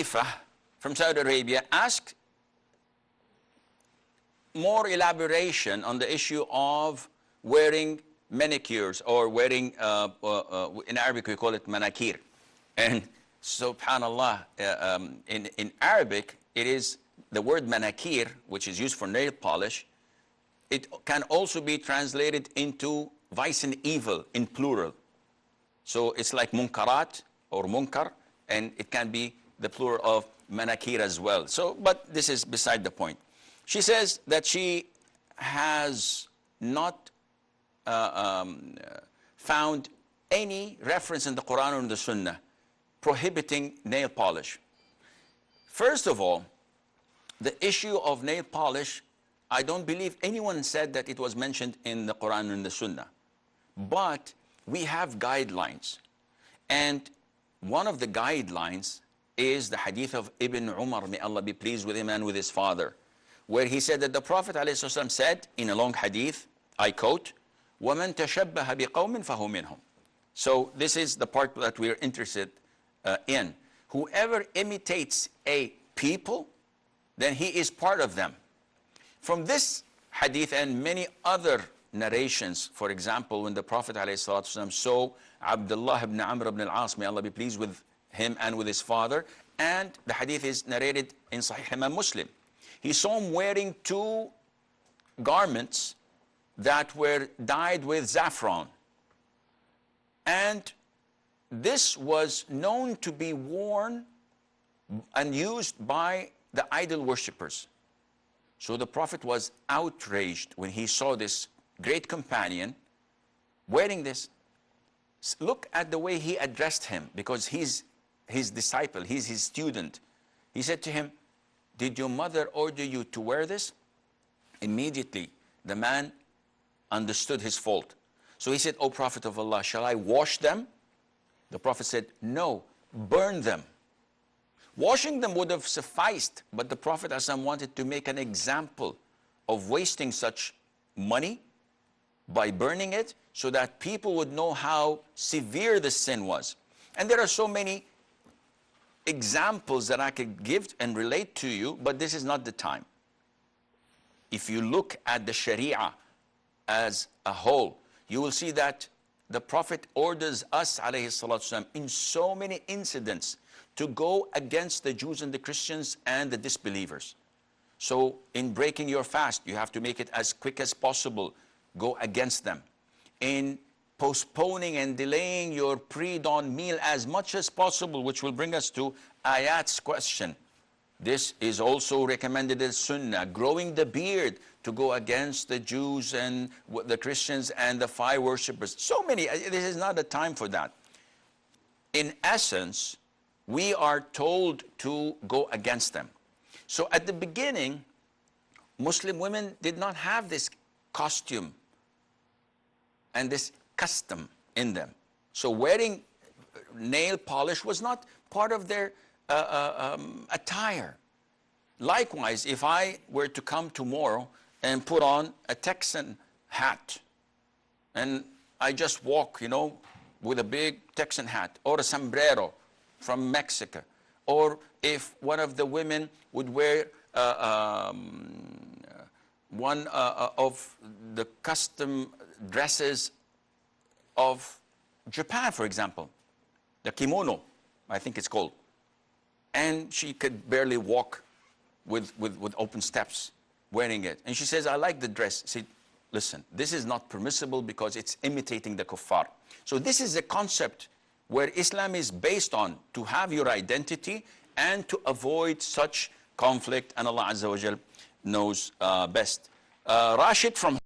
Khalifa from Saudi Arabia asked more elaboration on the issue of wearing manicures or wearing, in Arabic we call it manakir. And subhanallah, in Arabic, it is the word manakir, which is used for nail polish. It can also be translated into vice and evil in plural. So it's like munkarat or munkar, and it can be the plural of manakir as well. So, but this is beside the point. She says that she has not found any reference in the Quran or in the Sunnah prohibiting nail polish. First of all, the issue of nail polish, I don't believe anyone said that it was mentioned in the Quran or in the Sunnah. But we have guidelines. And one of the guidelines is the hadith of Ibn Umar, may Allah be pleased with him and with his father, where he said that the Prophet ﷺ said in a long hadith, I quote, وَمَنْ تَشَبَّهَ بِقَوْمٍ فَهُ مِنْهُمْ. So this is the part that we are interested in. Whoever imitates a people, then he is part of them. From this hadith and many other narrations, for example, when the Prophet ﷺ saw Abdullah ibn Amr ibn al-As, may Allah be pleased with him and with his father, and the hadith is narrated in Sahih Imam Muslim. He saw him wearing two garments that were dyed with saffron. And this was known to be worn and used by the idol worshippers. So the Prophet was outraged when he saw this great companion wearing this. Look at the way he addressed him, because he's his disciple, he's his student. He said to him, did your mother order you to wear this? Immediately, the man understood his fault. So he said, O Prophet of Allah, shall I wash them? The Prophet said, no, burn them. Washing them would have sufficed, but the Prophet ﷺ wanted to make an example of wasting such money by burning it, so that people would know how severe the sin was. And there are so many examples that I could give and relate to you, but this is not the time. If you look at the Sharia as a whole, you will see that the Prophet orders us, alayhi salatu wasalam, in so many incidents to go against the Jews and the Christians and the disbelievers. So in breaking your fast, you have to make it as quick as possible. Go against them. In postponing and delaying your pre-dawn meal as much as possible, which will bring us to Ayat's question. This is also recommended as Sunnah. Growing the beard, to go against the Jews and the Christians and the fire worshippers. So many, this is not a time for that. In essence, we are told to go against them. So at the beginning, Muslim women did not have this costume and this custom in them. So wearing nail polish was not part of their attire. Likewise, if I were to come tomorrow and put on a Texan hat, and I just walk, you know, with a big Texan hat, or a sombrero from Mexico, or if one of the women would wear one of the custom dresses of Japan, for example, the kimono, I think it's called, and she could barely walk with open steps wearing it. And she says, I like the dress. See, listen, this is not permissible because it's imitating the kuffar. So this is a concept where Islam is based on to have your identity and to avoid such conflict, and Allah Azza wa Jal knows best. Rashid from